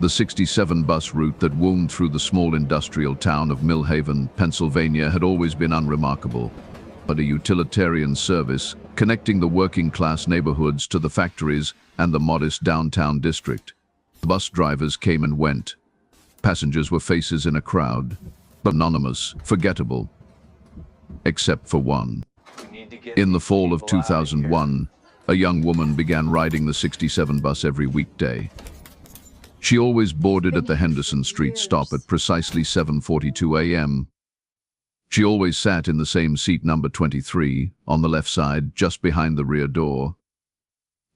The 67 bus route that wound through the small industrial town of Mill Haven, Pennsylvania, had always been unremarkable, but a utilitarian service connecting the working-class neighborhoods to the factories and the modest downtown district. Bus drivers came and went. Passengers were faces in a crowd, anonymous, forgettable, except for one. In the fall of 2001, a young woman began riding the 67 bus every weekday. She always boarded at the Henderson Street stop at precisely 7:42 a.m. She always sat in the same seat, number 23, on the left side, just behind the rear door.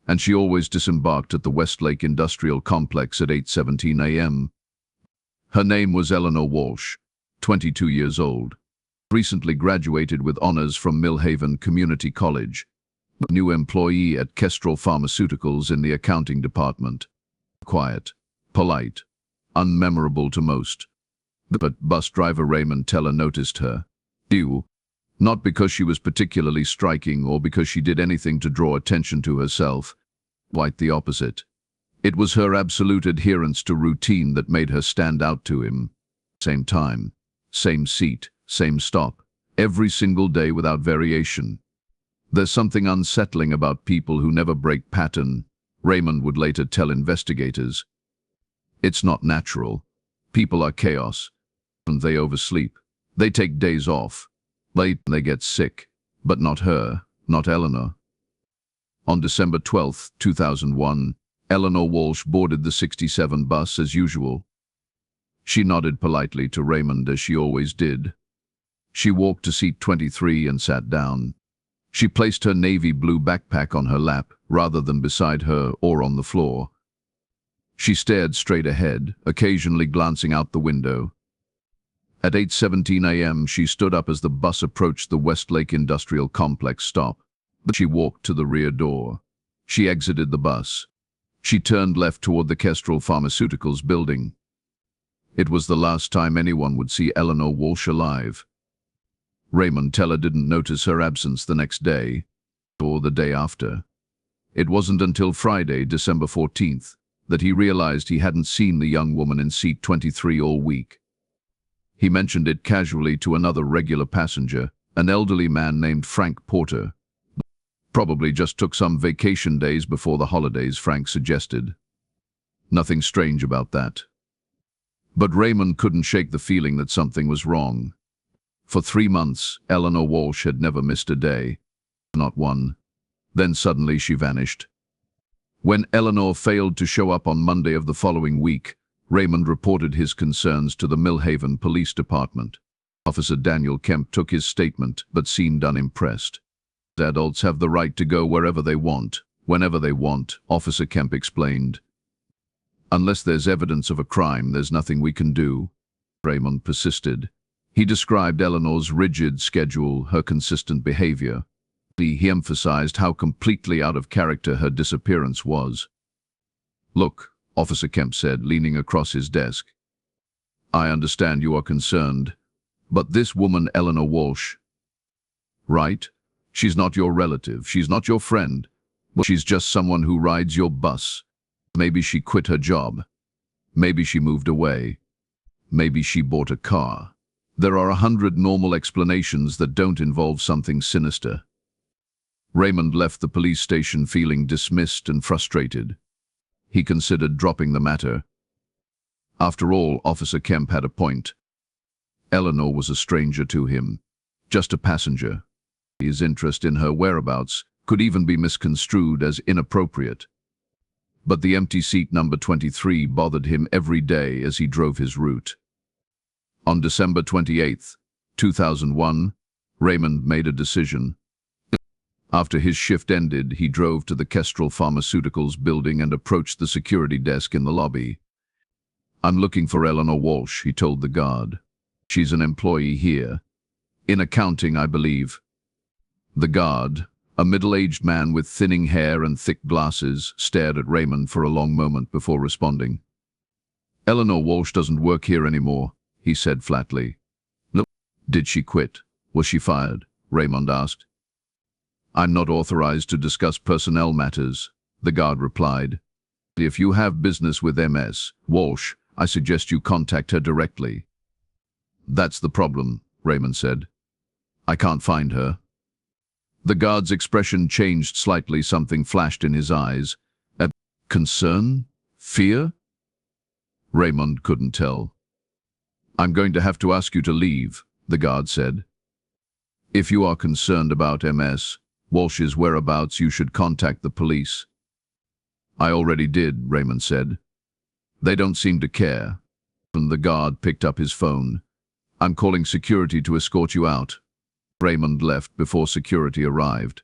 And she always disembarked at the Westlake Industrial Complex at 8:17 a.m. Her name was Eleanor Walsh, 22 years old, recently graduated with honors from Mill Haven Community College, a new employee at Kestrel Pharmaceuticals in the accounting department. Quiet, polite, unmemorable to most. But bus driver Raymond Teller noticed her. Not because she was particularly striking or because she did anything to draw attention to herself. Quite the opposite. It was her absolute adherence to routine that made her stand out to him. Same time, same seat, same stop, every single day without variation. There's something unsettling about people who never break pattern, Raymond would later tell investigators. It's not natural. People are chaos. And they oversleep. They take days off. They get sick. But not her, not Eleanor. On December 12, 2001, Eleanor Walsh boarded the 67 bus as usual. She nodded politely to Raymond as she always did. She walked to seat 23 and sat down. She placed her navy blue backpack on her lap rather than beside her or on the floor. She stared straight ahead, occasionally glancing out the window. At 8:17 a.m., she stood up as the bus approached the Westlake Industrial Complex stop. She walked to the rear door. She exited the bus. She turned left toward the Kestrel Pharmaceuticals building. It was the last time anyone would see Eleanor Walsh alive. Raymond Teller didn't notice her absence the next day, or the day after. It wasn't until Friday, December 14th, that he realized he hadn't seen the young woman in seat 23 all week. He mentioned it casually to another regular passenger, an elderly man named Frank Porter. Probably just took some vacation days before the holidays, Frank suggested. Nothing strange about that. But Raymond couldn't shake the feeling that something was wrong. For 3 months, Eleanor Walsh had never missed a day. Not one. Then suddenly she vanished. When Eleanor failed to show up on Monday of the following week, Raymond reported his concerns to the Mill Haven Police Department. Officer Daniel Kemp took his statement but seemed unimpressed. Adults have the right to go wherever they want, whenever they want, Officer Kemp explained. Unless there's evidence of a crime, there's nothing we can do, Raymond persisted. He described Eleanor's rigid schedule, her consistent behavior. He emphasized how completely out of character her disappearance was. Look, Officer Kemp said, leaning across his desk. I understand you are concerned, but this woman, Eleanor Walsh, right? She's not your relative, she's not your friend. She's just someone who rides your bus. Maybe she quit her job. Maybe she moved away. Maybe she bought a car. There are 100 normal explanations that don't involve something sinister. Raymond left the police station feeling dismissed and frustrated. He considered dropping the matter. After all, Officer Kemp had a point. Eleanor was a stranger to him, just a passenger. His interest in her whereabouts could even be misconstrued as inappropriate. But the empty seat number 23 bothered him every day as he drove his route. On December 28, 2001, Raymond made a decision. After his shift ended, he drove to the Kestrel Pharmaceuticals building and approached the security desk in the lobby. I'm looking for Eleanor Walsh, he told the guard. She's an employee here. In accounting, I believe. The guard, a middle-aged man with thinning hair and thick glasses, stared at Raymond for a long moment before responding. Eleanor Walsh doesn't work here anymore, he said flatly. No. Did she quit? Was she fired? Raymond asked. I'm not authorized to discuss personnel matters, the guard replied. If you have business with Ms. Walsh, I suggest you contact her directly. That's the problem, Raymond said. I can't find her. The guard's expression changed slightly. Something flashed in his eyes. Concern? Fear? Raymond couldn't tell. I'm going to have to ask you to leave, the guard said. If you are concerned about Ms. Walsh's whereabouts, you should contact the police. I already did, Raymond said. They don't seem to care. And the guard picked up his phone. I'm calling security to escort you out. Raymond left before security arrived.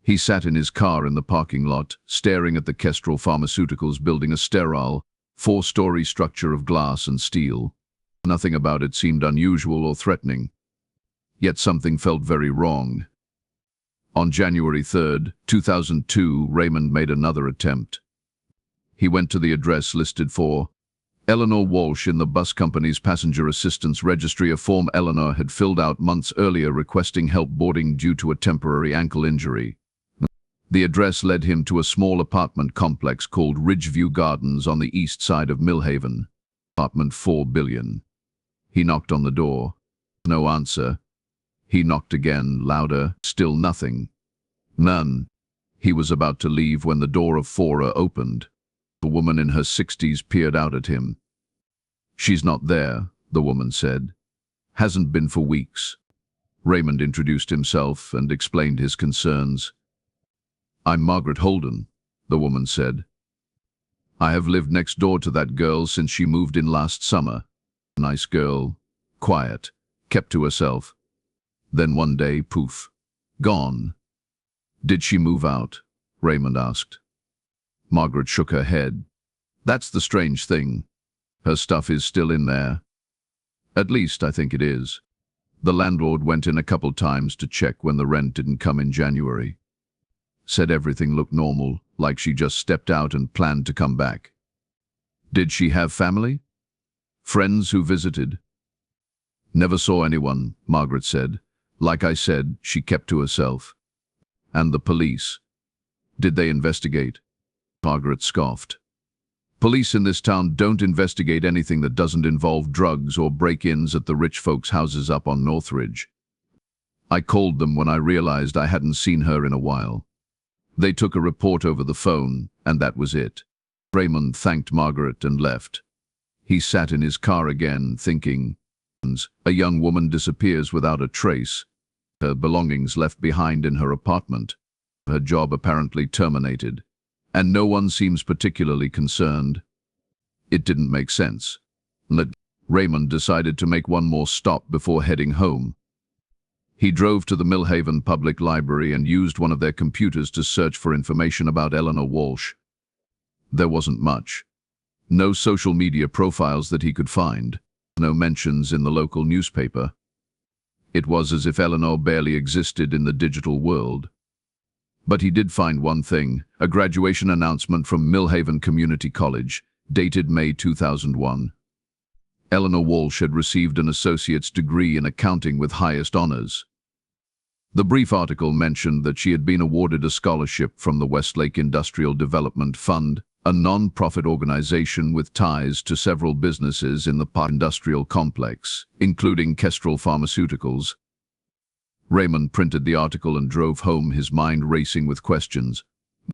He sat in his car in the parking lot, staring at the Kestrel Pharmaceuticals building, a sterile, 4-story structure of glass and steel. Nothing about it seemed unusual or threatening. Yet something felt very wrong. On January 3, 2002, Raymond made another attempt. He went to the address listed for Eleanor Walsh in the bus company's passenger assistance registry, a form Eleanor had filled out months earlier requesting help boarding due to a temporary ankle injury. The address led him to a small apartment complex called Ridgeview Gardens on the east side of Millhaven. Apartment 4 billion. He knocked on the door. No answer. He knocked again, louder, still nothing. None. He was about to leave when the door of 4A opened. A woman in her 60s peered out at him. She's not there, the woman said. Hasn't been for weeks. Raymond introduced himself and explained his concerns. I'm Margaret Holden, the woman said. I have lived next door to that girl since she moved in last summer. Nice girl, quiet, kept to herself. Then one day, poof, gone. Did she move out? Raymond asked. Margaret shook her head. That's the strange thing. Her stuff is still in there. At least I think it is. The landlord went in a couple times to check when the rent didn't come in January. Said everything looked normal, like she just stepped out and planned to come back. Did she have family? Friends who visited? Never saw anyone, Margaret said. Like I said, she kept to herself. And the police? Did they investigate? Margaret scoffed. Police in this town don't investigate anything that doesn't involve drugs or break-ins at the rich folks' houses up on Northridge. I called them when I realized I hadn't seen her in a while. They took a report over the phone, and that was it. Raymond thanked Margaret and left. He sat in his car again, thinking, a young woman disappears without a trace. Her belongings left behind in her apartment. Her job apparently terminated. And no one seems particularly concerned. It didn't make sense. Raymond decided to make one more stop before heading home. He drove to the Millhaven Public Library and used one of their computers to search for information about Eleanor Walsh. There wasn't much. No social media profiles that he could find. No mentions in the local newspaper. It was as if Eleanor barely existed in the digital world. But he did find one thing, a graduation announcement from Millhaven Community College, dated May 2001. Eleanor Walsh had received an associate's degree in accounting with highest honors. The brief article mentioned that she had been awarded a scholarship from the Westlake Industrial Development Fund, a non-profit organization with ties to several businesses in the industrial complex, including Kestrel Pharmaceuticals. Raymond printed the article and drove home, his mind racing with questions.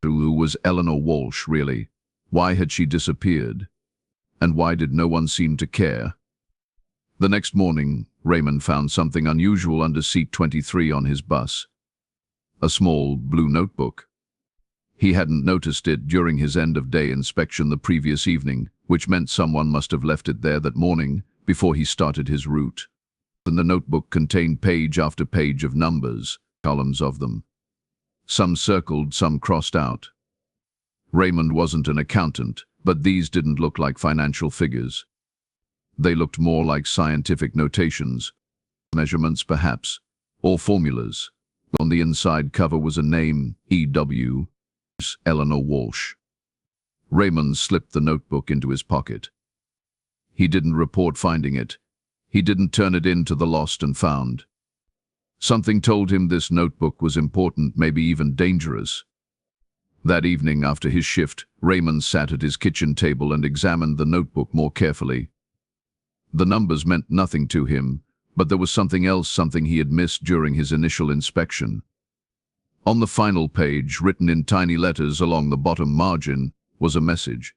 Who was Eleanor Walsh, really? Why had she disappeared? And why did no one seem to care? The next morning, Raymond found something unusual under seat 23 on his bus. A small blue notebook. He hadn't noticed it during his end-of-day inspection the previous evening, which meant someone must have left it there that morning before he started his route. And the notebook contained page after page of numbers, columns of them. Some circled, some crossed out. Raymond wasn't an accountant, but these didn't look like financial figures. They looked more like scientific notations, measurements perhaps, or formulas. On the inside cover was a name, E.W. Eleanor Walsh. Raymond slipped the notebook into his pocket. He didn't report finding it. He didn't turn it in to the lost and found. Something told him this notebook was important, maybe even dangerous. That evening, after his shift, Raymond sat at his kitchen table and examined the notebook more carefully. The numbers meant nothing to him, but there was something else, something he had missed during his initial inspection. On the final page, written in tiny letters along the bottom margin, was a message.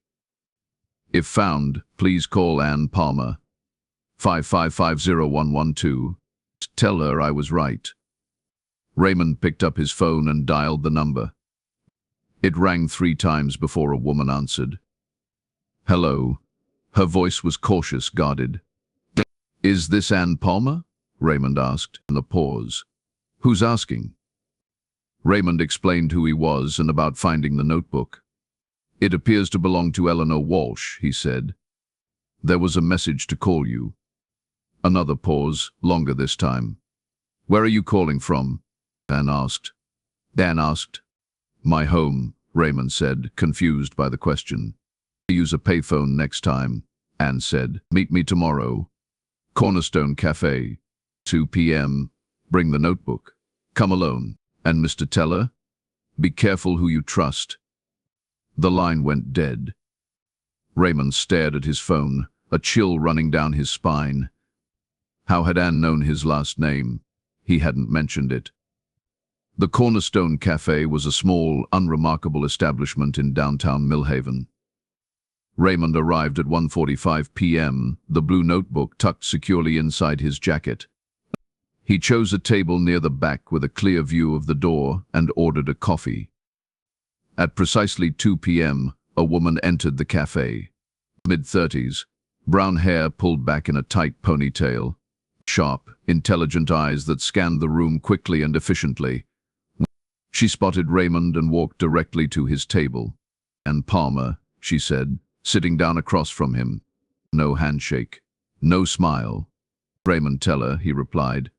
If found, please call Ann Palmer. 5550112. Tell her I was right. Raymond picked up his phone and dialed the number. It rang 3 times before a woman answered. Hello. Her voice was cautious, guarded. Is this Ann Palmer? Raymond asked, in a pause. Who's asking? Raymond explained who he was and about finding the notebook. It appears to belong to Eleanor Walsh, he said. There was a message to call you. Another pause, longer this time. Where are you calling from? Dan asked. My home, Raymond said, confused by the question. Use a payphone next time, Ann said. Meet me tomorrow. Cornerstone Cafe. 2 p.m. Bring the notebook. Come alone. And Mr. Teller? Be careful who you trust. The line went dead. Raymond stared at his phone, a chill running down his spine. How had Ann known his last name? He hadn't mentioned it. The Cornerstone Cafe was a small, unremarkable establishment in downtown Millhaven. Raymond arrived at 1:45 p.m., the blue notebook tucked securely inside his jacket. He chose a table near the back with a clear view of the door and ordered a coffee. At precisely 2 p.m., a woman entered the cafe. Mid-30s, brown hair pulled back in a tight ponytail, sharp, intelligent eyes that scanned the room quickly and efficiently. She spotted Raymond and walked directly to his table. Ann Palmer, she said, sitting down across from him. No handshake, no smile. Raymond Teller, he replied.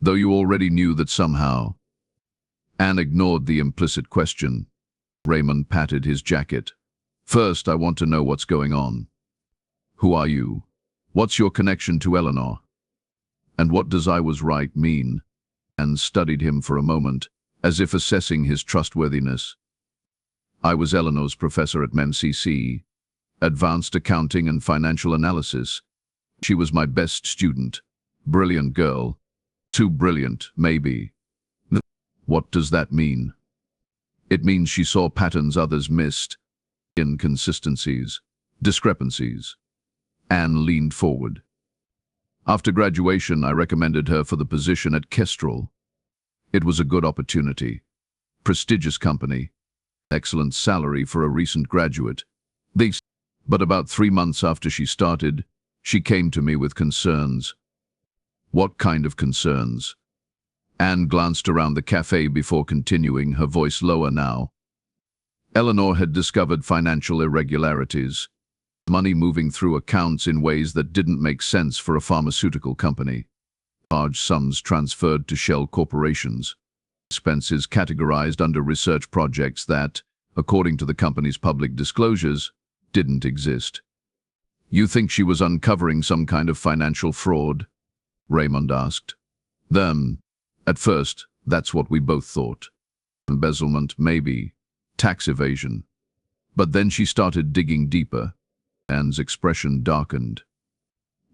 Though you already knew that somehow. Ann ignored the implicit question. Raymond patted his jacket. First, I want to know what's going on. Who are you? What's your connection to Eleanor? And what does I was right mean? Ann studied him for a moment, as if assessing his trustworthiness. I was Eleanor's professor at MCC, Advanced Accounting and Financial Analysis. She was my best student. Brilliant girl. Too brilliant, maybe. What does that mean? It means she saw patterns others missed. Inconsistencies. Discrepancies. Ann leaned forward. After graduation, I recommended her for the position at Kestrel. It was a good opportunity. Prestigious company. Excellent salary for a recent graduate. But about 3 months after she started, she came to me with concerns. What kind of concerns? Ann glanced around the cafe before continuing, her voice lower now. Eleanor had discovered financial irregularities, money moving through accounts in ways that didn't make sense for a pharmaceutical company. Large sums transferred to shell corporations. Expenses categorized under research projects that, according to the company's public disclosures, didn't exist. You think she was uncovering some kind of financial fraud? Raymond asked. At first, that's what we both thought. Embezzlement, maybe. Tax evasion. But then she started digging deeper. Ann's expression darkened.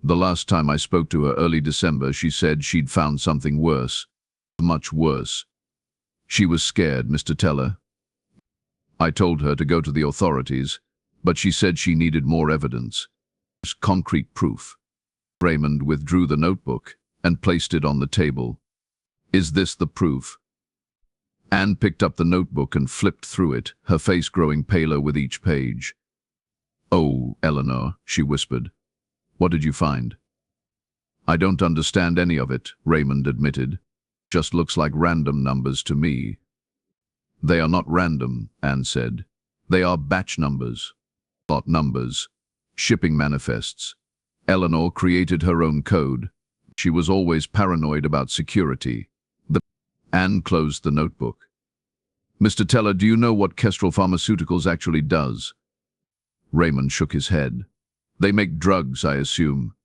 The last time I spoke to her, early December, she said she'd found something worse. Much worse. She was scared, Mr. Teller. I told her to go to the authorities, but she said she needed more evidence. Concrete proof. Raymond withdrew the notebook and placed it on the table. Is this the proof? Ann picked up the notebook and flipped through it, her face growing paler with each page. Oh, Eleanor, she whispered. What did you find? I don't understand any of it, Raymond admitted. Just looks like random numbers to me. They are not random, Ann said. They are batch numbers. Lot numbers. Shipping manifests. Eleanor created her own code. She was always paranoid about security. Ann closed the notebook. Mr. Teller, do you know what Kestrel Pharmaceuticals actually does? Raymond shook his head. They make drugs, I assume,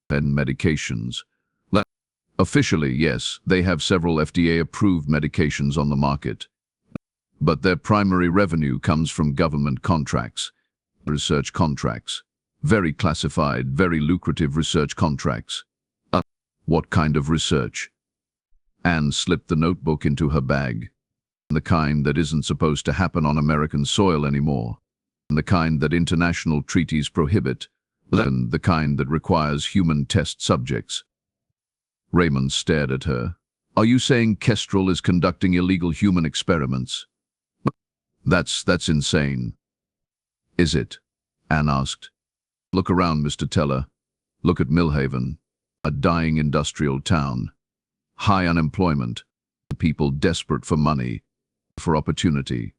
and medications. Officially, yes, they have several FDA-approved medications on the market. but their primary revenue comes from government contracts, research contracts, very classified, very lucrative research contracts. What kind of research? Anne slipped the notebook into her bag. The kind that isn't supposed to happen on American soil anymore. The kind that international treaties prohibit. The kind that requires human test subjects. Raymond stared at her. Are you saying Kestrel is conducting illegal human experiments? That's insane. Is it? Anne asked. Look around, Mr. Teller. Look at Millhaven, a dying industrial town. High unemployment, people desperate for money, for opportunity.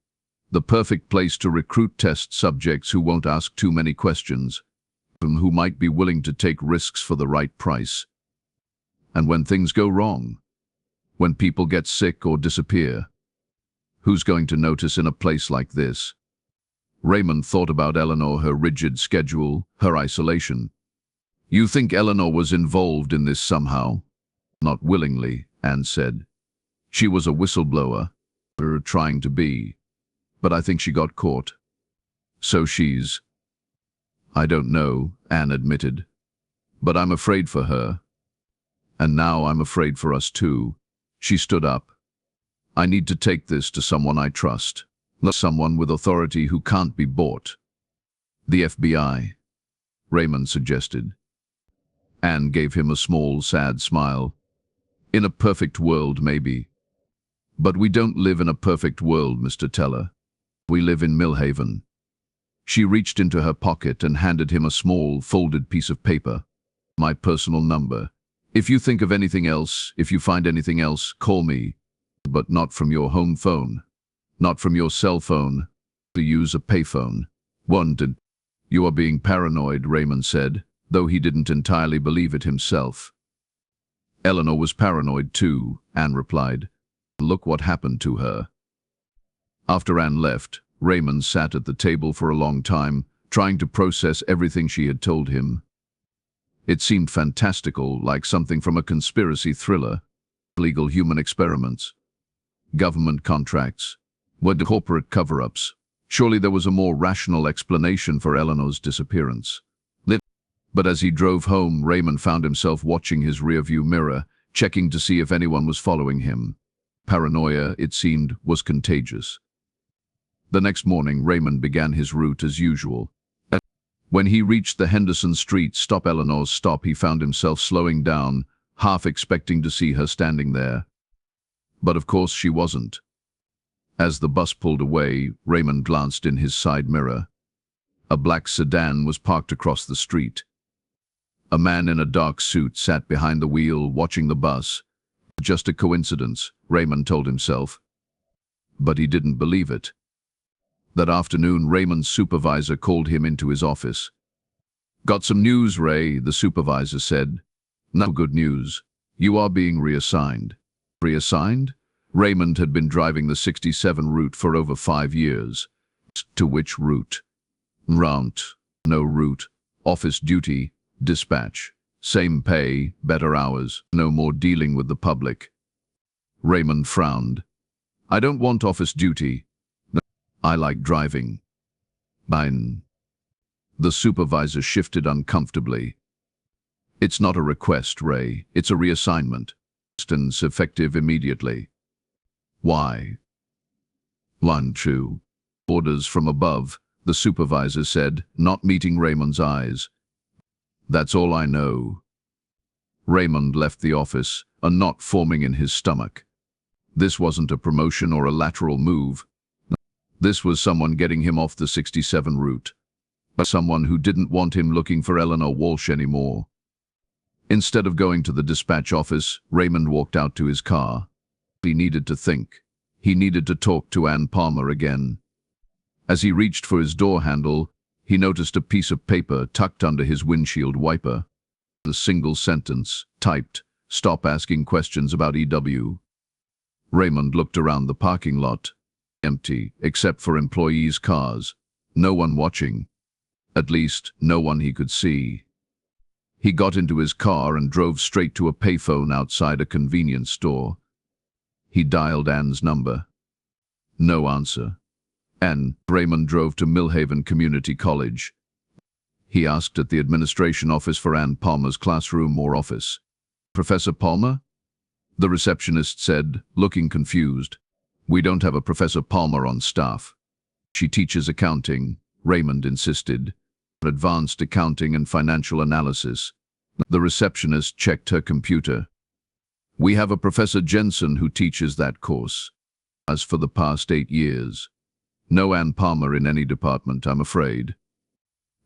The perfect place to recruit test subjects who won't ask too many questions, who might be willing to take risks for the right price. And when things go wrong, when people get sick or disappear, who's going to notice in a place like this? Raymond thought about Eleanor, her rigid schedule, her isolation. You think Eleanor was involved in this somehow? Not willingly, Anne said. She was a whistleblower, or trying to be, but I think she got caught. So she's... I don't know, Anne admitted, but I'm afraid for her. And now I'm afraid for us too. She stood up. I need to take this to someone I trust, someone with authority who can't be bought. The FBI, Raymond suggested. Anne gave him a small, sad smile. In a perfect world, maybe. But we don't live in a perfect world, Mr. Teller. We live in Millhaven. She reached into her pocket and handed him a small, folded piece of paper. My personal number. If you think of anything else, if you find anything else, call me. But not from your home phone. Not from your cell phone. To use a payphone. Wanted. You are being paranoid, Raymond said, though he didn't entirely believe it himself. Eleanor was paranoid too, Anne replied. Look what happened to her. After Anne left, Raymond sat at the table for a long time, trying to process everything she had told him. It seemed fantastical, like something from a conspiracy thriller. Legal human experiments. Government contracts. What corporate cover-ups. Surely there was a more rational explanation for Eleanor's disappearance. But as he drove home, Raymond found himself watching his rearview mirror, checking to see if anyone was following him. Paranoia, it seemed, was contagious. The next morning, Raymond began his route as usual. When he reached the Henderson Street Eleanor's stop, he found himself slowing down, half expecting to see her standing there. But of course she wasn't. As the bus pulled away, Raymond glanced in his side mirror. A black sedan was parked across the street. A man in a dark suit sat behind the wheel, watching the bus. Just a coincidence, Raymond told himself. But he didn't believe it. That afternoon, Raymond's supervisor called him into his office. Got some news, Ray, the supervisor said. No good news. You are being reassigned. Reassigned? Raymond had been driving the 67 route for over 5 years. To which route? Route. No route. Office duty. Dispatch. Same pay, better hours, no more dealing with the public. Raymond frowned. I don't want office duty. No, I like driving. Fine. The supervisor shifted uncomfortably. It's not a request, Ray. It's a reassignment. It's effective immediately. Why? 1, 2. Orders from above, the supervisor said, not meeting Raymond's eyes. That's all I know. Raymond left the office, a knot forming in his stomach. This wasn't a promotion or a lateral move. This was someone getting him off the 67 route. Someone who didn't want him looking for Eleanor Walsh anymore. Instead of going to the dispatch office, Raymond walked out to his car. He needed to think. He needed to talk to Anne Palmer again. As he reached for his door handle, he noticed a piece of paper tucked under his windshield wiper. A single sentence, typed, "Stop asking questions about EW." Raymond looked around the parking lot. Empty, except for employees' cars. No one watching. At least, no one he could see. He got into his car and drove straight to a payphone outside a convenience store. He dialed Anne's number. No answer. And Raymond drove to Millhaven Community College. He asked at the administration office for Ann Palmer's classroom or office. "Professor Palmer?" The receptionist said, looking confused. "We don't have a Professor Palmer on staff. She teaches accounting," Raymond insisted. "Advanced accounting and financial analysis." The receptionist checked her computer. "We have a Professor Jensen who teaches that course. As for the past 8 years. No Ann Palmer in any department, I'm afraid."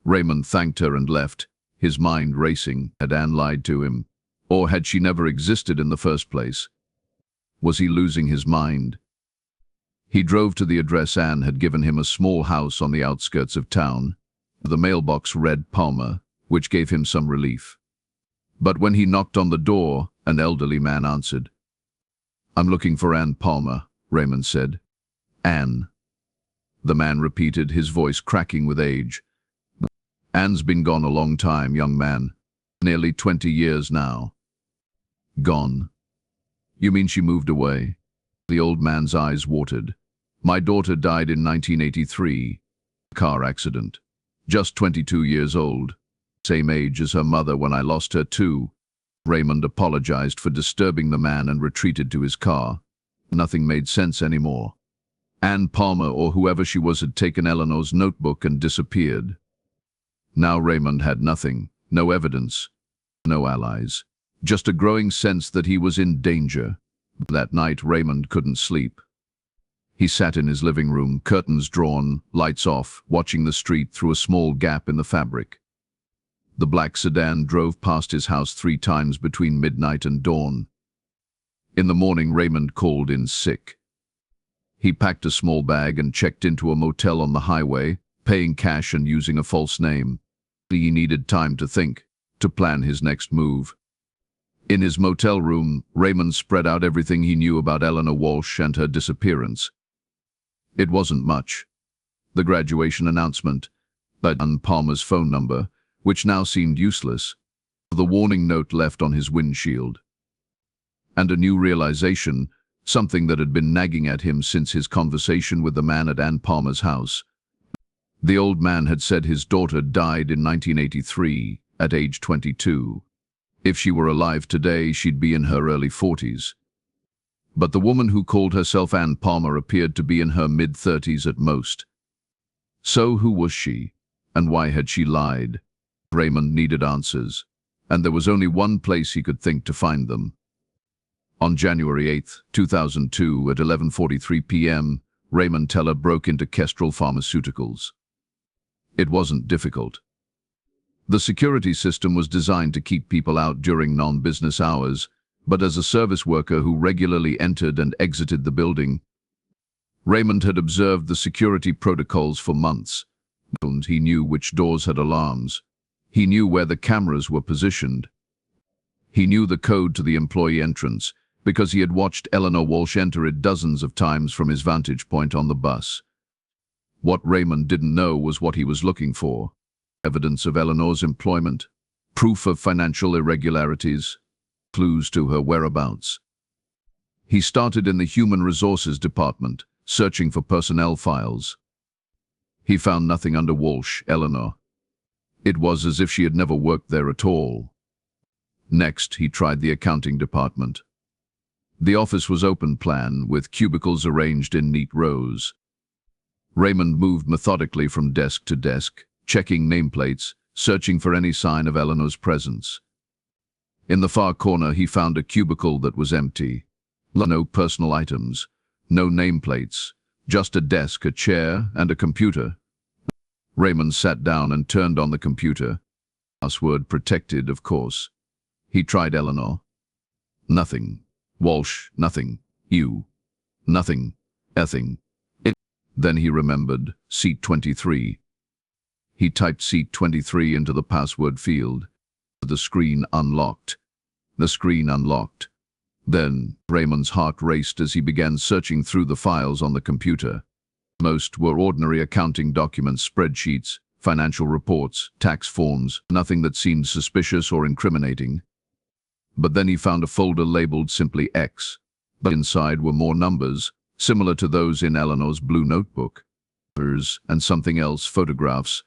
Raymond thanked her and left, his mind racing. Had Ann lied to him? Or had she never existed in the first place? Was he losing his mind? He drove to the address Ann had given him, a small house on the outskirts of town. The mailbox read Palmer, which gave him some relief. But when he knocked on the door, an elderly man answered. "I'm looking for Ann Palmer," Raymond said. "Ann." The man repeated, his voice cracking with age. "Ann's been gone a long time, young man. Nearly 20 years now." "Gone? You mean she moved away?" The old man's eyes watered. "My daughter died in 1983. Car accident. Just 22 years old. Same age as her mother when I lost her too." Raymond apologized for disturbing the man and retreated to his car. Nothing made sense anymore. Ann Palmer, or whoever she was, had taken Eleanor's notebook and disappeared. Now Raymond had nothing, no evidence, no allies, just a growing sense that he was in danger. That night Raymond couldn't sleep. He sat in his living room, curtains drawn, lights off, watching the street through a small gap in the fabric. The black sedan drove past his house 3 times between midnight and dawn. In the morning, Raymond called in sick. He packed a small bag and checked into a motel on the highway, paying cash and using a false name. He needed time to think, to plan his next move. In his motel room, Raymond spread out everything he knew about Eleanor Walsh and her disappearance. It wasn't much. The graduation announcement, but Ann Palmer's phone number, which now seemed useless, the warning note left on his windshield. And a new realization, something that had been nagging at him since his conversation with the man at Ann Palmer's house. The old man had said his daughter died in 1983, at age 22. If she were alive today, she'd be in her early 40s. But the woman who called herself Ann Palmer appeared to be in her mid-30s at most. So who was she, and why had she lied? Raymond needed answers, and there was only one place he could think to find them. On January 8, 2002, at 11:43 p.m., Raymond Teller broke into Kestrel Pharmaceuticals. It wasn't difficult. The security system was designed to keep people out during non-business hours, but as a service worker who regularly entered and exited the building, Raymond had observed the security protocols for months. He knew which doors had alarms. He knew where the cameras were positioned. He knew the code to the employee entrance, because he had watched Eleanor Walsh enter it dozens of times from his vantage point on the bus. What Raymond didn't know was what he was looking for. Evidence of Eleanor's employment, proof of financial irregularities, clues to her whereabouts. He started in the Human Resources Department, searching for personnel files. He found nothing under Walsh, Eleanor. It was as if she had never worked there at all. Next, he tried the accounting department. The office was open plan, with cubicles arranged in neat rows. Raymond moved methodically from desk to desk, checking nameplates, searching for any sign of Eleanor's presence. In the far corner, he found a cubicle that was empty. No personal items, no nameplates, just a desk, a chair, and a computer. Raymond sat down and turned on the computer. Password protected, of course. He tried Eleanor. Nothing. Walsh, nothing. You. Nothing. Nothing. Then he remembered, seat 23. He typed seat 23 into the password field. The screen unlocked. The screen unlocked. Then, Raymond's heart raced as he began searching through the files on the computer. Most were ordinary accounting documents, spreadsheets, financial reports, tax forms, nothing that seemed suspicious or incriminating. But then he found a folder labeled simply X. But inside were more numbers, similar to those in Eleanor's blue notebook. And something else, photographs.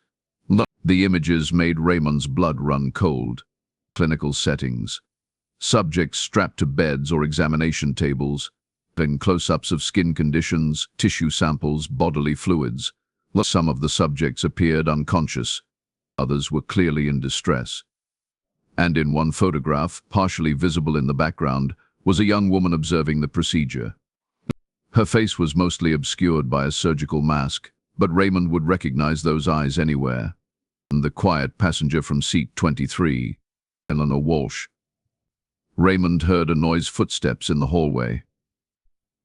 The images made Raymond's blood run cold. Clinical settings. Subjects strapped to beds or examination tables, then close-ups of skin conditions, tissue samples, bodily fluids. Some of the subjects appeared unconscious. Others were clearly in distress. And in one photograph, partially visible in the background, was a young woman observing the procedure. Her face was mostly obscured by a surgical mask, but Raymond would recognize those eyes anywhere. And the quiet passenger from seat 23, Eleanor Walsh. Raymond heard a noise, footsteps in the hallway.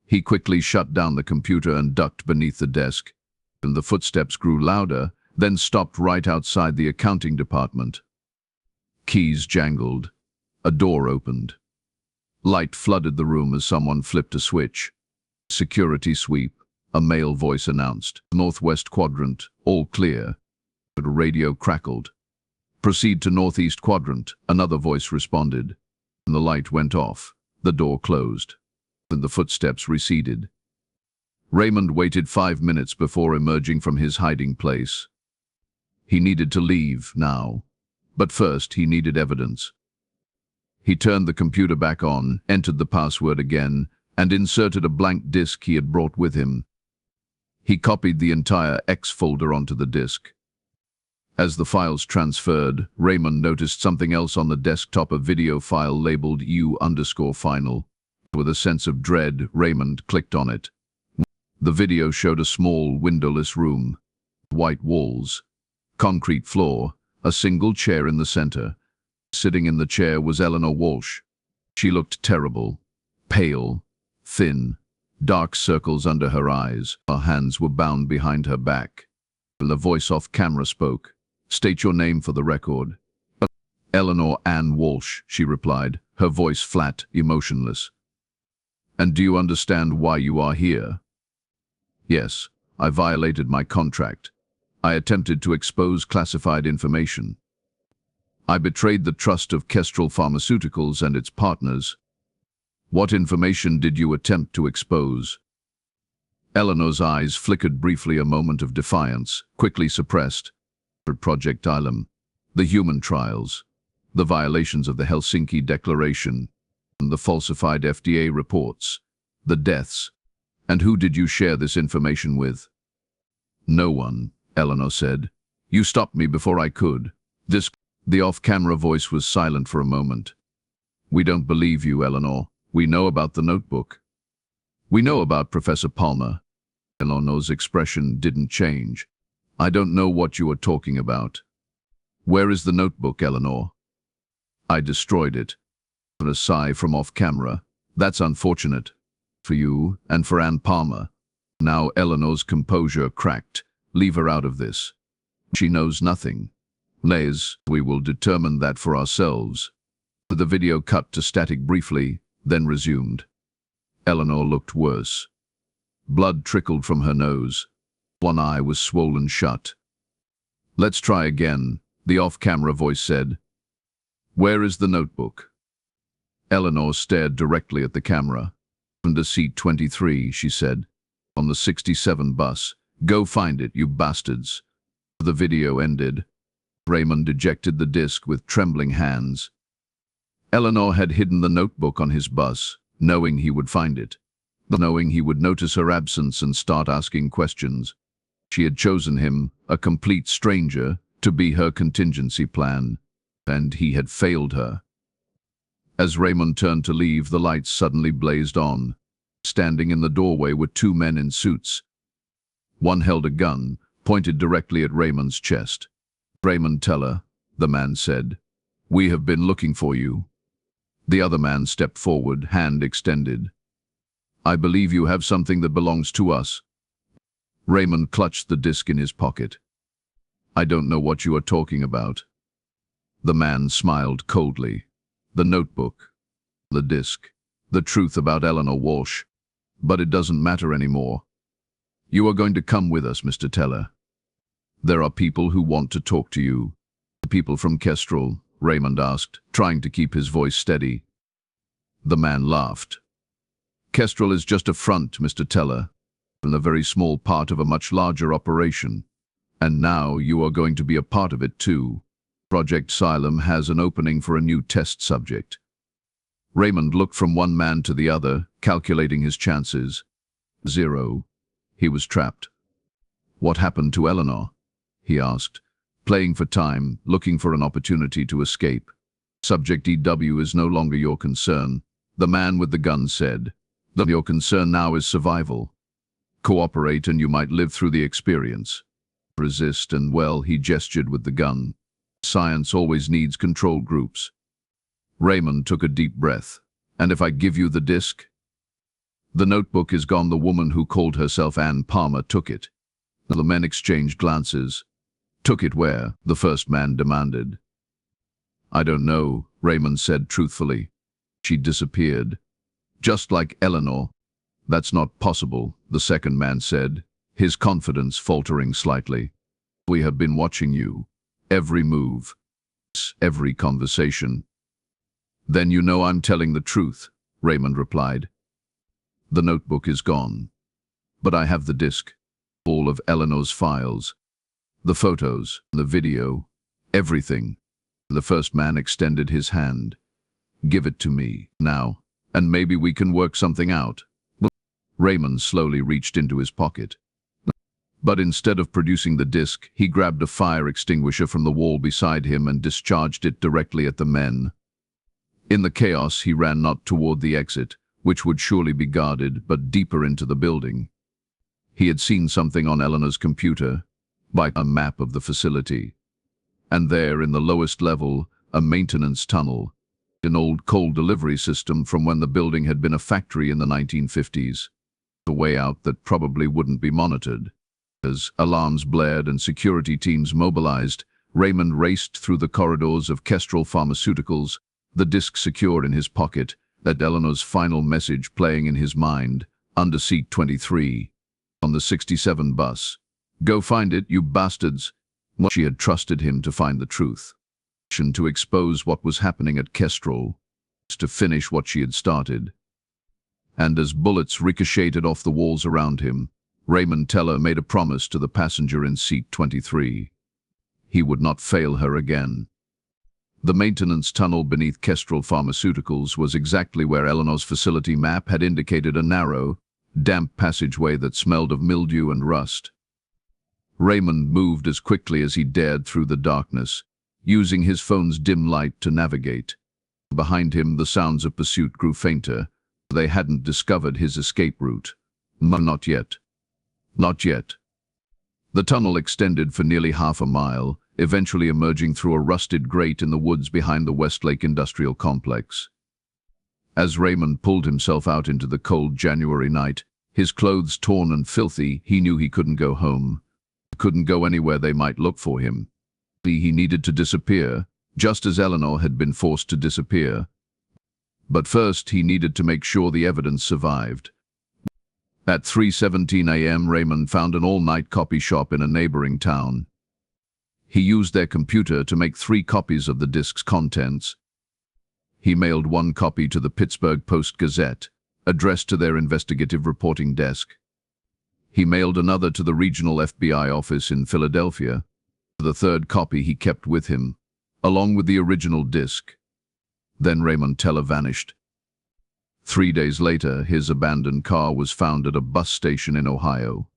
He quickly shut down the computer and ducked beneath the desk. And the footsteps grew louder, then stopped right outside the accounting department. Keys jangled. A door opened. Light flooded the room as someone flipped a switch. Security sweep, a male voice announced. Northwest quadrant, all clear. A radio crackled. Proceed to northeast quadrant, another voice responded. And the light went off. The door closed. And the footsteps receded. Raymond waited 5 minutes before emerging from his hiding place. He needed to leave now, but first he needed evidence. He turned the computer back on, entered the password again, and inserted a blank disk he had brought with him. He copied the entire X folder onto the disk. As the files transferred, Raymond noticed something else on the desktop, a video file labeled U_final. With a sense of dread, Raymond clicked on it. The video showed a small, windowless room. White walls, concrete floor, a single chair in the center. Sitting in the chair was Eleanor Walsh. She looked terrible, pale, thin, dark circles under her eyes. Her hands were bound behind her back. The voice off camera spoke. "State your name for the record." "Eleanor Ann Walsh," she replied, her voice flat, emotionless. "And do you understand why you are here?" "Yes, I violated my contract. I attempted to expose classified information. I betrayed the trust of Kestrel Pharmaceuticals and its partners." "What information did you attempt to expose?" Eleanor's eyes flickered briefly, a moment of defiance, quickly suppressed. Project Xylem, the human trials, the violations of the Helsinki Declaration, the falsified FDA reports, the deaths. "And who did you share this information with?" "No one," Eleanor said. "You stopped me before I could." The off-camera voice was silent for a moment. "We don't believe you, Eleanor. We know about the notebook. We know about Professor Palmer." Eleanor's expression didn't change. "I don't know what you are talking about." "Where is the notebook, Eleanor?" "I destroyed it." A sigh from off-camera. "That's unfortunate. For you and for Ann Palmer." Now Eleanor's composure cracked. "Leave her out of this. She knows nothing. Les, we will determine that for ourselves." The video cut to static briefly, then resumed. Eleanor looked worse. Blood trickled from her nose. One eye was swollen shut. "Let's try again," the off-camera voice said. "Where is the notebook?" Eleanor stared directly at the camera. "Under seat 23, she said. "On the 67 bus. Go find it, you bastards." The video ended. Raymond ejected the disc with trembling hands. Eleanor had hidden the notebook on his bus, knowing he would find it, knowing he would notice her absence and start asking questions. She had chosen him, a complete stranger, to be her contingency plan, and he had failed her. As Raymond turned to leave, the lights suddenly blazed on. Standing in the doorway were 2 men in suits. One held a gun, pointed directly at Raymond's chest. "Raymond Teller," the man said. "We have been looking for you." The other man stepped forward, hand extended. "I believe you have something that belongs to us." Raymond clutched the disc in his pocket. "I don't know what you are talking about." The man smiled coldly. "The notebook, the disc, the truth about Eleanor Walsh. But it doesn't matter anymore. You are going to come with us, Mr. Teller. There are people who want to talk to you." "People from Kestrel?" Raymond asked, trying to keep his voice steady. The man laughed. Kestrel is just a front, Mr. Teller, and a very small part of a much larger operation. And now you are going to be a part of it too. Project Xylem has an opening for a new test subject. Raymond looked from one man to the other, calculating his chances. 0. He was trapped. What happened to Eleanor? He asked, playing for time, looking for an opportunity to escape. Subject EW is no longer your concern, the man with the gun said. Your concern now is survival. Cooperate and you might live through the experience. Resist and, well, he gestured with the gun. Science always needs control groups. Raymond took a deep breath. And if I give you the disc? The notebook is gone. The woman who called herself Ann Palmer took it. The men exchanged glances. Took it where? The first man demanded. I don't know, Raymond said truthfully. She disappeared. Just like Eleanor. That's not possible, the second man said, his confidence faltering slightly. We have been watching you. Every move. Every conversation. Then you know I'm telling the truth, Raymond replied. The notebook is gone. But I have the disc. All of Eleanor's files. The photos, the video, everything. The first man extended his hand. Give it to me, now, and maybe we can work something out. Raymond slowly reached into his pocket. But instead of producing the disc, he grabbed a fire extinguisher from the wall beside him and discharged it directly at the men. In the chaos, he ran not toward the exit, which would surely be guarded, but deeper into the building. He had seen something on Eleanor's computer, by a map of the facility. And there, in the lowest level, a maintenance tunnel, an old coal delivery system from when the building had been a factory in the 1950s. A way out that probably wouldn't be monitored. As alarms blared and security teams mobilized, Raymond raced through the corridors of Kestrel Pharmaceuticals, the disc secure in his pocket, that Eleanor's final message playing in his mind, under seat 23, on the 67 bus. Go find it, you bastards. She had trusted him to find the truth. To expose what was happening at Kestrel, to finish what she had started. And as bullets ricocheted off the walls around him, Raymond Teller made a promise to the passenger in seat 23. He would not fail her again. The maintenance tunnel beneath Kestrel Pharmaceuticals was exactly where Eleanor's facility map had indicated a narrow, damp passageway that smelled of mildew and rust. Raymond moved as quickly as he dared through the darkness, using his phone's dim light to navigate. Behind him, the sounds of pursuit grew fainter. They hadn't discovered his escape route. Not yet. Not yet. The tunnel extended for nearly half a mile, eventually emerging through a rusted grate in the woods behind the Westlake Industrial Complex. As Raymond pulled himself out into the cold January night, his clothes torn and filthy, he knew he couldn't go home. Couldn't go anywhere they might look for him. He needed to disappear, just as Eleanor had been forced to disappear. But first, he needed to make sure the evidence survived. At 3:17 a.m., Raymond found an all-night copy shop in a neighboring town. He used their computer to make 3 copies of the disc's contents. He mailed 1 copy to the Pittsburgh Post-Gazette, addressed to their investigative reporting desk. He mailed another to the regional FBI office in Philadelphia. The 3rd copy he kept with him, along with the original disc. Then Raymond Teller vanished. 3 days later, his abandoned car was found at a bus station in Ohio.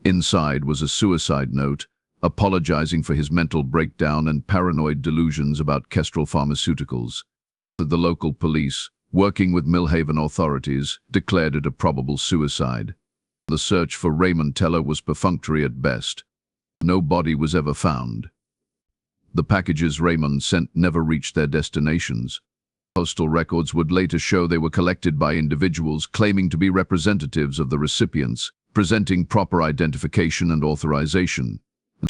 Inside was a suicide note, apologizing for his mental breakdown and paranoid delusions about Kestrel Pharmaceuticals. The local police, working with Millhaven authorities, declared it a probable suicide. The search for Raymond Teller was perfunctory at best. No body was ever found. The packages Raymond sent never reached their destinations. Postal records would later show they were collected by individuals claiming to be representatives of the recipients, presenting proper identification and authorization.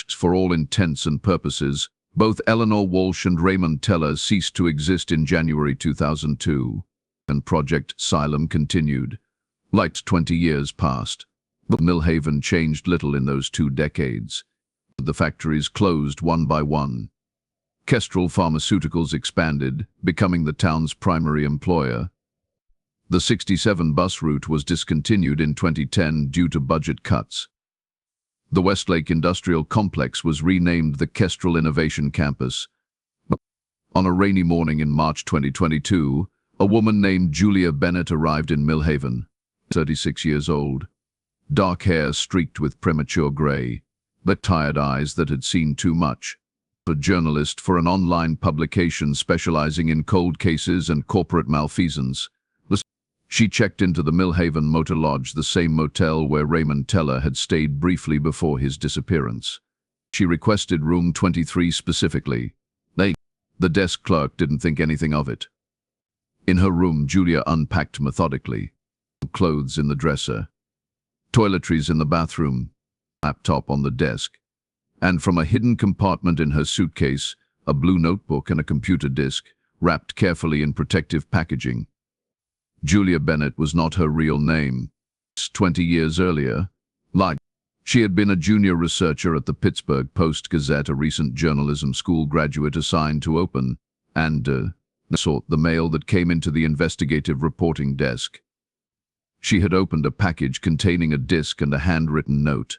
For all intents and purposes, both Eleanor Walsh and Raymond Teller ceased to exist in January 2002, and Project Xylem continued. Like 20 years passed, but Millhaven changed little in those 2 decades. The factories closed one by one. Kestrel Pharmaceuticals expanded, becoming the town's primary employer. The 67 bus route was discontinued in 2010 due to budget cuts. The Westlake Industrial Complex was renamed the Kestrel Innovation Campus. On a rainy morning in March 2022, a woman named Julia Bennett arrived in Millhaven, 36 years old. Dark hair streaked with premature gray, but tired eyes that had seen too much. A journalist for an online publication specializing in cold cases and corporate malfeasance. She checked into the Millhaven Motor Lodge, the same motel where Raymond Teller had stayed briefly before his disappearance. She requested room 23 specifically. The desk clerk didn't think anything of it. In her room, Julia unpacked methodically. Clothes in the dresser, toiletries in the bathroom, laptop on the desk, and from a hidden compartment in her suitcase, a blue notebook and a computer disk, wrapped carefully in protective packaging. Julia Bennett was not her real name. 20 years earlier, she had been a junior researcher at the Pittsburgh Post-Gazette, a recent journalism school graduate assigned to open and sort the mail that came into the investigative reporting desk. She had opened a package containing a disk and a handwritten note.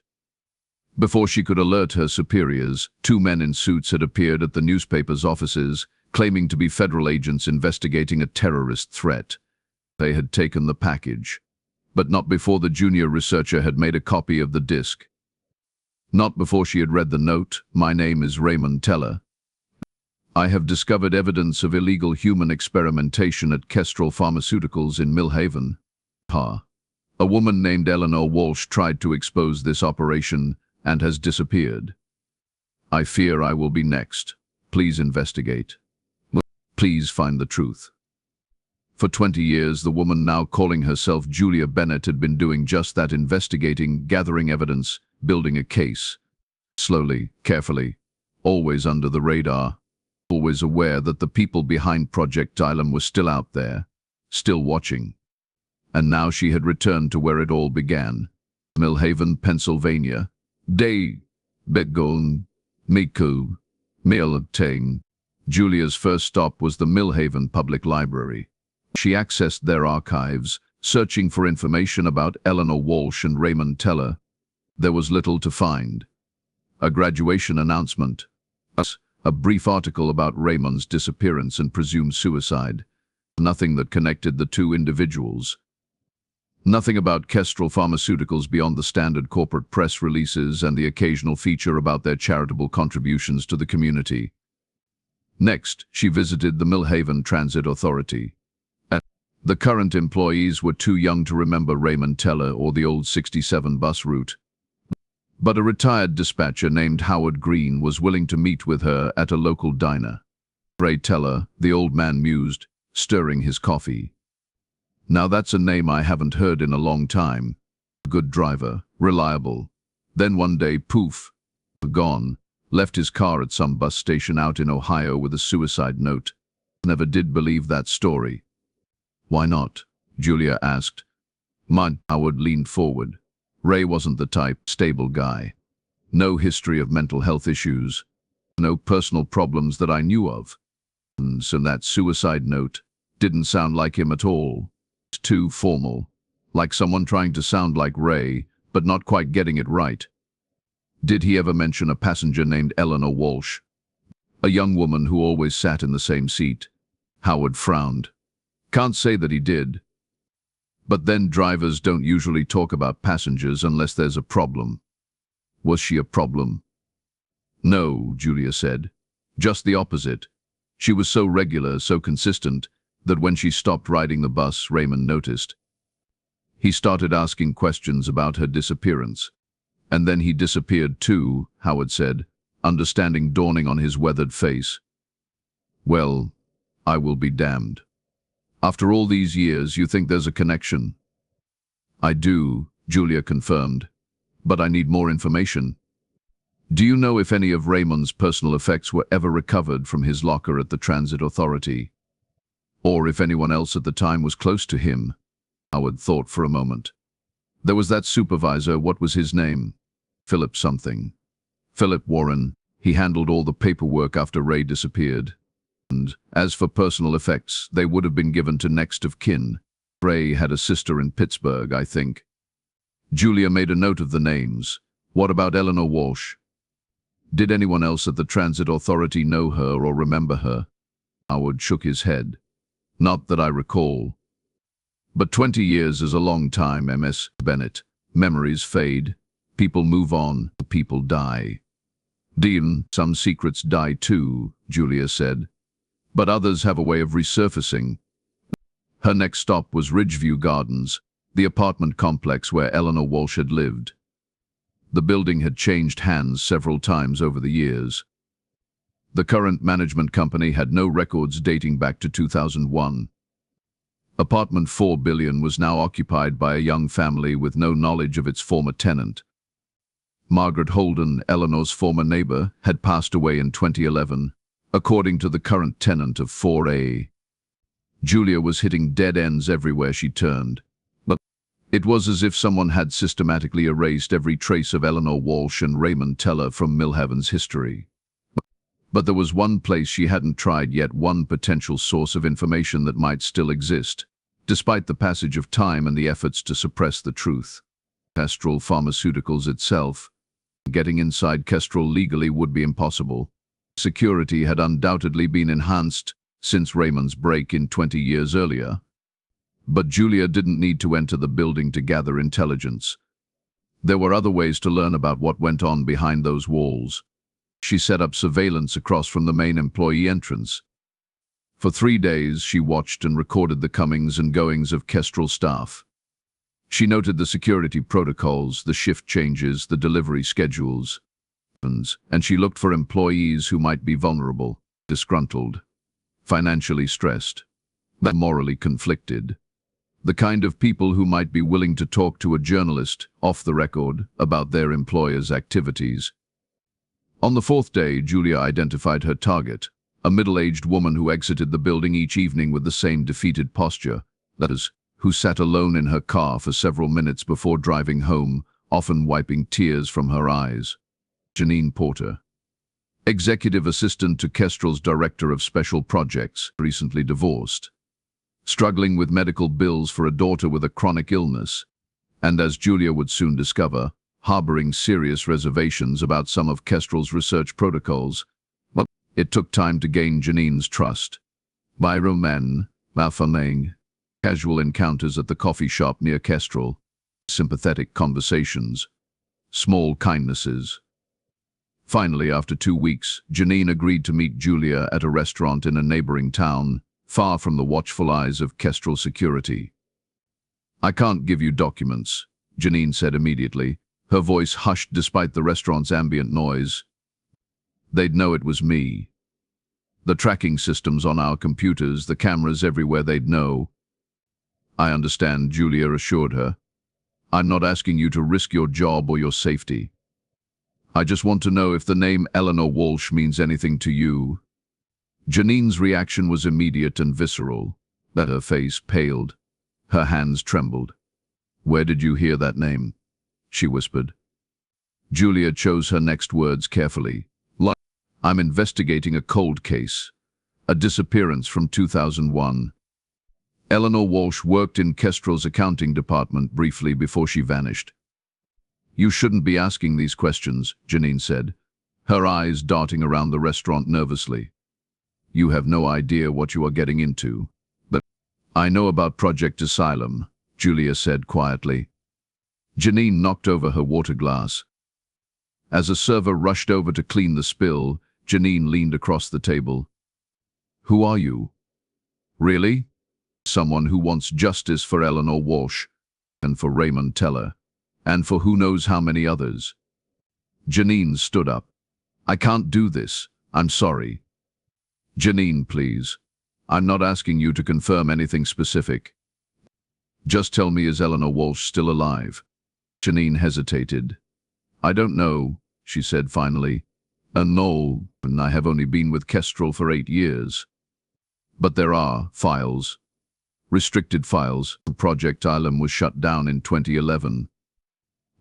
Before she could alert her superiors, two men in suits had appeared at the newspaper's offices, claiming to be federal agents investigating a terrorist threat. They had taken the package, but not before the junior researcher had made a copy of the disk. Not before she had read the note. "My name is Raymond Teller. I have discovered evidence of illegal human experimentation at Kestrel Pharmaceuticals in Millhaven. A woman named Eleanor Walsh tried to expose this operation and has disappeared. I fear I will be next. Please investigate. Please find the truth." For 20 years, the woman now calling herself Julia Bennett had been doing just that, investigating, gathering evidence, building a case. Slowly, carefully, always under the radar, always aware that the people behind Project Xylem were still out there, still watching. And now she had returned to where it all began. Millhaven, Pennsylvania. Day, Begon, Miku, Miltang. Julia's first stop was the Millhaven Public Library. She accessed their archives, searching for information about Eleanor Walsh and Raymond Teller. There was little to find. A graduation announcement, a brief article about Raymond's disappearance and presumed suicide. Nothing that connected the two individuals. Nothing about Kestrel Pharmaceuticals beyond the standard corporate press releases and the occasional feature about their charitable contributions to the community. Next, she visited the Millhaven Transit Authority. The current employees were too young to remember Raymond Teller or the old 67 bus route. But a retired dispatcher named Howard Green was willing to meet with her at a local diner. Ray Teller, the old man mused, stirring his coffee. Now that's a name I haven't heard in a long time. Good driver, reliable. Then one day, poof, gone. Left his car at some bus station out in Ohio with a suicide note. Never did believe that story. Why not? Julia asked. Howard leaned forward. Ray wasn't the type, stable guy. No history of mental health issues. No personal problems that I knew of. And so that suicide note didn't sound like him at all. Too formal. Like someone trying to sound like Ray, but not quite getting it right. Did he ever mention a passenger named Eleanor Walsh? A young woman who always sat in the same seat. Howard frowned. Can't say that he did. But then drivers don't usually talk about passengers unless there's a problem. Was she a problem? No, Julia said. Just the opposite. She was so regular, so consistent, that when she stopped riding the bus, Raymond noticed. He started asking questions about her disappearance. And then he disappeared too, Howard said, understanding dawning on his weathered face. Well, I will be damned. After all these years, you think there's a connection? I do, Julia confirmed. But I need more information. Do you know if any of Raymond's personal effects were ever recovered from his locker at the Transit Authority? Or if anyone else at the time was close to him? Howard thought for a moment. There was that supervisor, what was his name? Philip something. Philip Warren. He handled all the paperwork after Ray disappeared. And as for personal effects, they would have been given to next of kin. Ray had a sister in Pittsburgh, I think. Julia made a note of the names. What about Eleanor Walsh? Did anyone else at the Transit Authority know her or remember her? Howard shook his head. Not that I recall. But 20 years is a long time, Ms. Bennett. Memories fade. People move on. People die. Dean, some secrets die too, Julia said. But others have a way of resurfacing. Her next stop was Ridgeview Gardens, the apartment complex where Eleanor Walsh had lived. The building had changed hands several times over the years. The current management company had no records dating back to 2001. Apartment 4 billion was now occupied by a young family with no knowledge of its former tenant. Margaret Holden, Eleanor's former neighbor, had passed away in 2011, according to the current tenant of 4A. Julia was hitting dead ends everywhere she turned. But it was as if someone had systematically erased every trace of Eleanor Walsh and Raymond Teller from Millhaven's history. But there was one place she hadn't tried yet, one potential source of information that might still exist, despite the passage of time and the efforts to suppress the truth. Kestrel Pharmaceuticals itself. Getting inside Kestrel legally would be impossible. Security had undoubtedly been enhanced since Raymond's break-in 20 years earlier. But Julia didn't need to enter the building to gather intelligence. There were other ways to learn about what went on behind those walls. She set up surveillance across from the main employee entrance. For 3 days, she watched and recorded the comings and goings of Kestrel staff. She noted the security protocols, the shift changes, the delivery schedules, and she looked for employees who might be vulnerable, disgruntled, financially stressed, morally conflicted. The kind of people who might be willing to talk to a journalist, off the record, about their employer's activities. On the 4th day, Julia identified her target, a middle-aged woman who exited the building each evening with the same defeated posture, that is, who sat alone in her car for several minutes before driving home, often wiping tears from her eyes. Janine Porter, executive assistant to Kestrel's director of special projects, recently divorced, struggling with medical bills for a daughter with a chronic illness, and as Julia would soon discover, harboring serious reservations about some of Kestrel's research protocols. But it took time to gain Janine's trust. By roman, malfaming, casual encounters at the coffee shop near Kestrel, sympathetic conversations, small kindnesses. Finally, after 2 weeks, Janine agreed to meet Julia at a restaurant in a neighboring town, far from the watchful eyes of Kestrel security. I can't give you documents, Janine said immediately, her voice hushed despite the restaurant's ambient noise. They'd know it was me. The tracking systems on our computers, the cameras everywhere, they'd know. I understand, Julia assured her. I'm not asking you to risk your job or your safety. I just want to know if the name Eleanor Walsh means anything to you. Janine's reaction was immediate and visceral. That her face paled. Her hands trembled. Where did you hear that name? She whispered. Julia chose her next words carefully. I'm investigating a cold case, a disappearance from 2001. Eleanor Walsh worked in Kestrel's accounting department briefly before she vanished. You shouldn't be asking these questions, Janine said, her eyes darting around the restaurant nervously. You have no idea what you are getting into. But I know about Project Xylem, Julia said quietly. Janine knocked over her water glass. As a server rushed over to clean the spill, Janine leaned across the table. Who are you? Really? Someone who wants justice for Eleanor Walsh, and for Raymond Teller, and for who knows how many others. Janine stood up. I can't do this. I'm sorry. Janine, please. I'm not asking you to confirm anything specific. Just tell me, is Eleanor Walsh still alive? Janine hesitated. I don't know, she said finally. No, and I have only been with Kestrel for 8 years. But there are files. Restricted files. Project Xylem was shut down in 2011.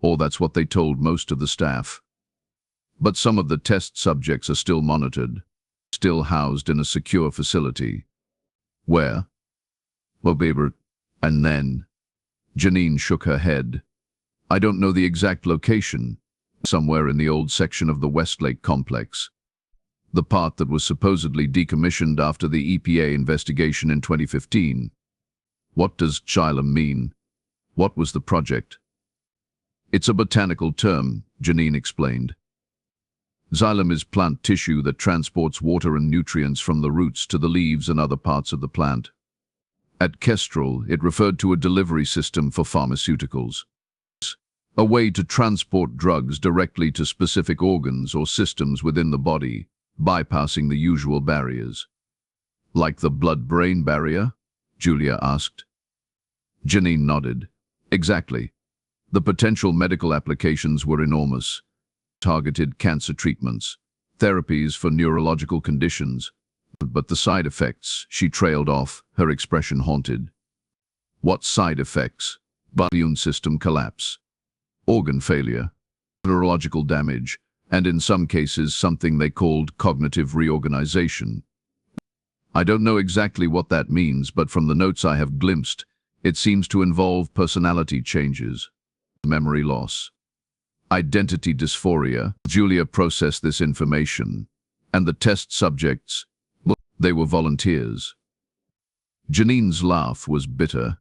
Or that's what they told most of the staff. But some of the test subjects are still monitored, still housed in a secure facility. Where? Well, And then, Janine shook her head. I don't know the exact location, somewhere in the old section of the Westlake complex. The part that was supposedly decommissioned after the EPA investigation in 2015. What does Xylem mean? What was the project? It's a botanical term, Janine explained. Xylem is plant tissue that transports water and nutrients from the roots to the leaves and other parts of the plant. At Kestrel, it referred to a delivery system for pharmaceuticals. A way to transport drugs directly to specific organs or systems within the body, bypassing the usual barriers. Like the blood-brain barrier? Julia asked. Janine nodded. Exactly. The potential medical applications were enormous. Targeted cancer treatments, therapies for neurological conditions. But the side effects, she trailed off, her expression haunted. What side effects? Immune system collapse, organ failure, neurological damage, and in some cases something they called cognitive reorganization. I don't know exactly what that means, but from the notes I have glimpsed, it seems to involve personality changes, memory loss, identity dysphoria. Julia processed this information, and the test subjects, they were volunteers. Janine's laugh was bitter.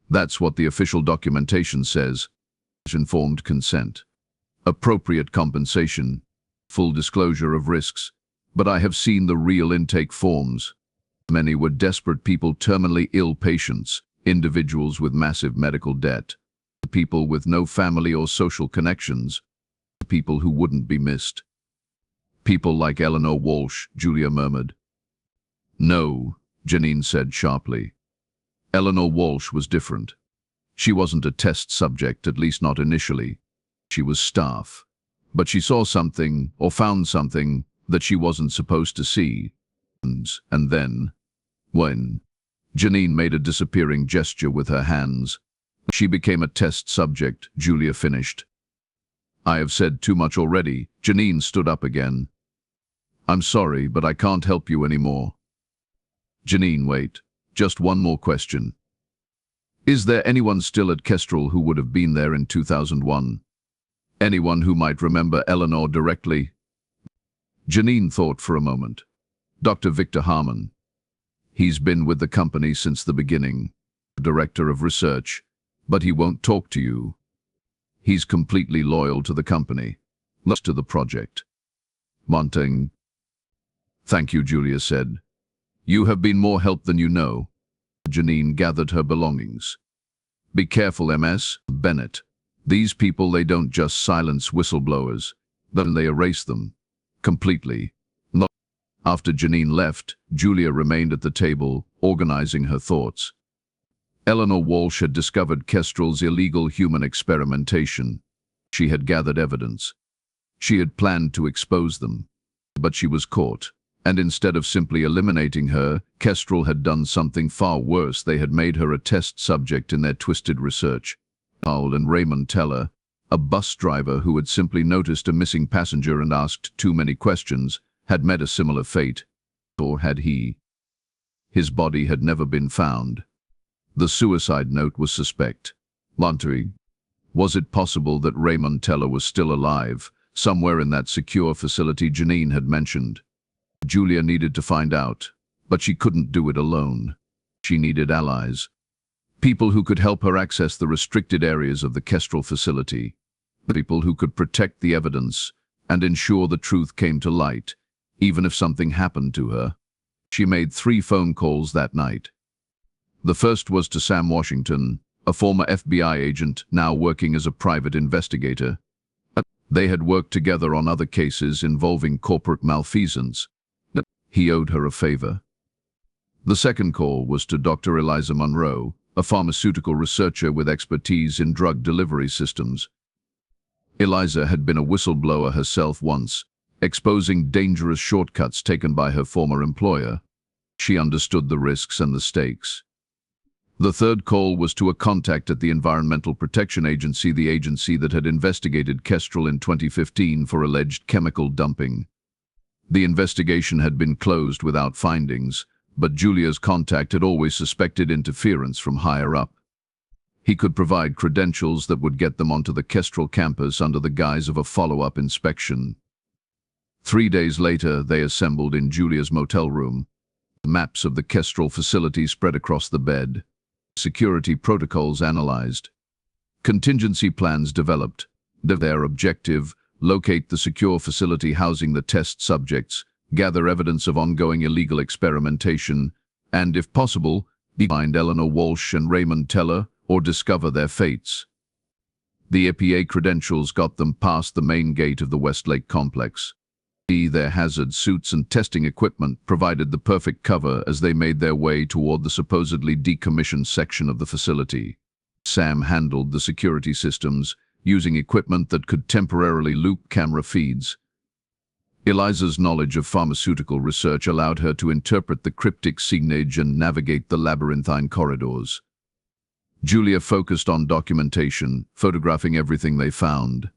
That's what the official documentation says. Informed consent, appropriate compensation, full disclosure of risks. But I have seen the real intake forms. Many were desperate people, terminally ill patients, individuals with massive medical debt, people with no family or social connections, people who wouldn't be missed. People like Eleanor Walsh, Julia murmured. No, Janine said sharply. Eleanor Walsh was different. She wasn't a test subject, at least not initially. She was staff. But she saw something, or found something, that she wasn't supposed to see. And then, when Janine made a disappearing gesture with her hands, she became a test subject, Julia finished. I have said too much already. Janine stood up again. I'm sorry, but I can't help you anymore. Janine, wait. Just one more question. Is there anyone still at Kestrel who would have been there in 2001? Anyone who might remember Eleanor directly? Janine thought for a moment. Dr. Victor Harmon. He's been with the company since the beginning, director of research, but he won't talk to you. He's completely loyal to the company, not to the project. Montaigne. Thank you, Julia said. You have been more help than you know. Janine gathered her belongings. Be careful, MS. Bennett. These people, they don't just silence whistleblowers, then they erase them. Completely. Not. After Janine left, Julia remained at the table, organizing her thoughts. Eleanor Walsh had discovered Kestrel's illegal human experimentation. She had gathered evidence. She had planned to expose them. But she was caught. And instead of simply eliminating her, Kestrel had done something far worse. They had made her a test subject in their twisted research. And Raymond Teller, a bus driver who had simply noticed a missing passenger and asked too many questions, had met a similar fate. Or had he? His body had never been found. The suicide note was suspect. Monterey. Was it possible that Raymond Teller was still alive, somewhere in that secure facility Janine had mentioned? Julia needed to find out, but she couldn't do it alone. She needed allies. People who could help her access the restricted areas of the Kestrel facility. People who could protect the evidence and ensure the truth came to light, even if something happened to her. She made 3 phone calls that night. The first was to Sam Washington, a former FBI agent now working as a private investigator. They had worked together on other cases involving corporate malfeasance. He owed her a favor. The second call was to Dr. Eliza Monroe, a pharmaceutical researcher with expertise in drug delivery systems. Eliza had been a whistleblower herself once, exposing dangerous shortcuts taken by her former employer. She understood the risks and the stakes. The third call was to a contact at the Environmental Protection Agency, the agency that had investigated Kestrel in 2015 for alleged chemical dumping. The investigation had been closed without findings, but Julia's contact had always suspected interference from higher up. He could provide credentials that would get them onto the Kestrel campus under the guise of a follow-up inspection. 3 days later, they assembled in Julia's motel room. Maps of the Kestrel facility spread across the bed. Security protocols analyzed. Contingency plans developed. Their objective: locate the secure facility housing the test subjects, gather evidence of ongoing illegal experimentation, and, if possible, find Eleanor Walsh and Raymond Teller or discover their fates. The EPA credentials got them past the main gate of the Westlake complex. Their hazard suits and testing equipment provided the perfect cover as they made their way toward the supposedly decommissioned section of the facility. Sam handled the security systems, using equipment that could temporarily loop camera feeds. Eliza's knowledge of pharmaceutical research allowed her to interpret the cryptic signage and navigate the labyrinthine corridors. Julia focused on documentation, photographing everything they found.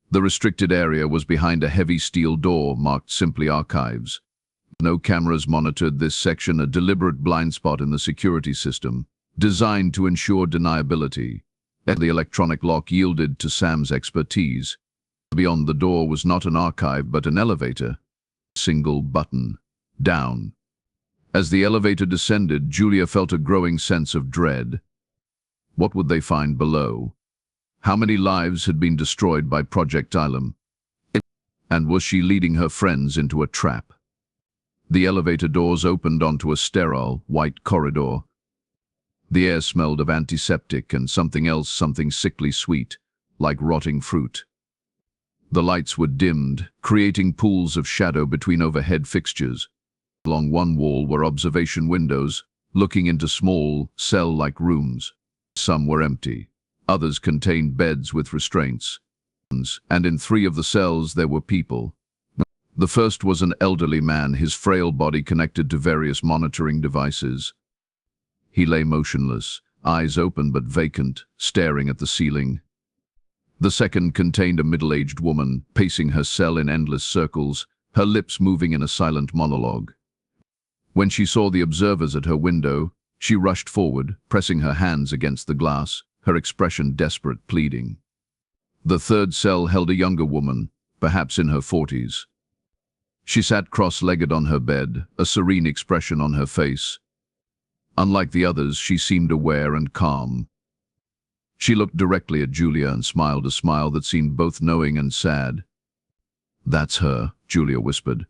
The restricted area was behind a heavy steel door marked simply Archives. No cameras monitored this section, a deliberate blind spot in the security system, designed to ensure deniability. The electronic lock yielded to Sam's expertise. Beyond the door was not an archive but an elevator. Single button. Down. As the elevator descended, Julia felt a growing sense of dread. What would they find below? How many lives had been destroyed by Project Xylem? And was she leading her friends into a trap? The elevator doors opened onto a sterile, white corridor. The air smelled of antiseptic and something else, something sickly sweet, like rotting fruit. The lights were dimmed, creating pools of shadow between overhead fixtures. Along one wall were observation windows, looking into small, cell-like rooms. Some were empty. Others contained beds with restraints. And in 3 of the cells there were people. The first was an elderly man, his frail body connected to various monitoring devices. He lay motionless, eyes open but vacant, staring at the ceiling. The second contained a middle-aged woman, pacing her cell in endless circles, her lips moving in a silent monologue. When she saw the observers at her window, she rushed forward, pressing her hands against the glass, her expression desperate, pleading. The third cell held a younger woman, perhaps in her 40s. She sat cross-legged on her bed, a serene expression on her face. Unlike the others, she seemed aware and calm. She looked directly at Julia and smiled a smile that seemed both knowing and sad. "That's her," Julia whispered.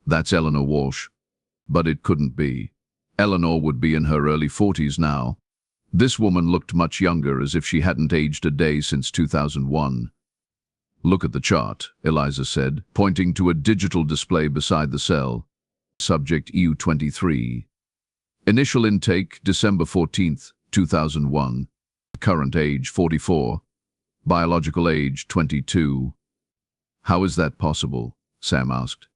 "That's Eleanor Walsh." But it couldn't be. Eleanor would be in her early 40s now. This woman looked much younger, as if she hadn't aged a day since 2001. "Look at the chart," Eliza said, pointing to a digital display beside the cell. Subject EU23. Initial intake December 14th, 2001. Current age 44. Biological age 22. "How is that possible?" Sam asked.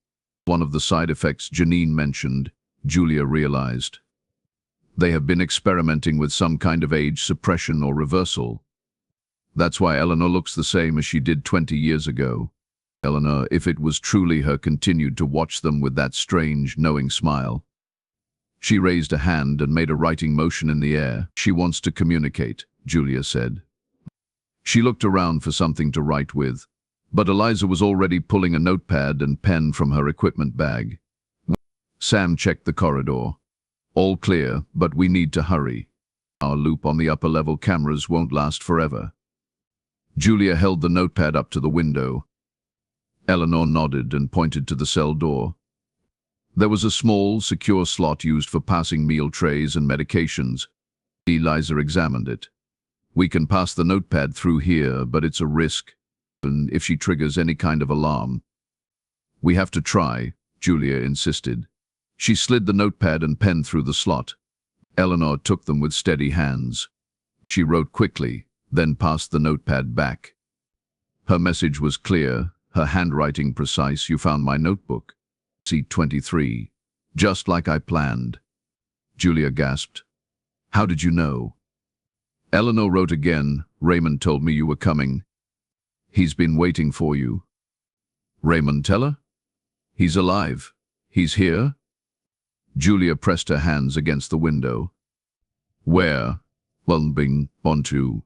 One of the side effects Janine mentioned, Julia realized. They have been experimenting with some kind of age suppression or reversal. That's why Eleanor looks the same as she did 20 years ago. Eleanor, if it was truly her, continued to watch them with that strange, knowing smile. She raised a hand and made a writing motion in the air. "She wants to communicate," Julia said. She looked around for something to write with, but Eliza was already pulling a notepad and pen from her equipment bag. Sam checked the corridor. "All clear, but we need to hurry. Our loop on the upper-level cameras won't last forever." Julia held the notepad up to the window. Eleanor nodded and pointed to the cell door. There was a small, secure slot used for passing meal trays and medications. Eliza examined it. "We can pass the notepad through here, but it's a risk, and if she triggers any kind of alarm." "We have to try," Julia insisted. She slid the notepad and pen through the slot. Eleanor took them with steady hands. She wrote quickly, then passed the notepad back. Her message was clear, her handwriting precise. "You found my notebook. C23. Just like I planned." Julia gasped. "How did you know?" Eleanor wrote again. "Raymond told me you were coming. He's been waiting for you." "Raymond Teller? He's alive. He's here?" Julia pressed her hands against the window. Where? Well, being onto.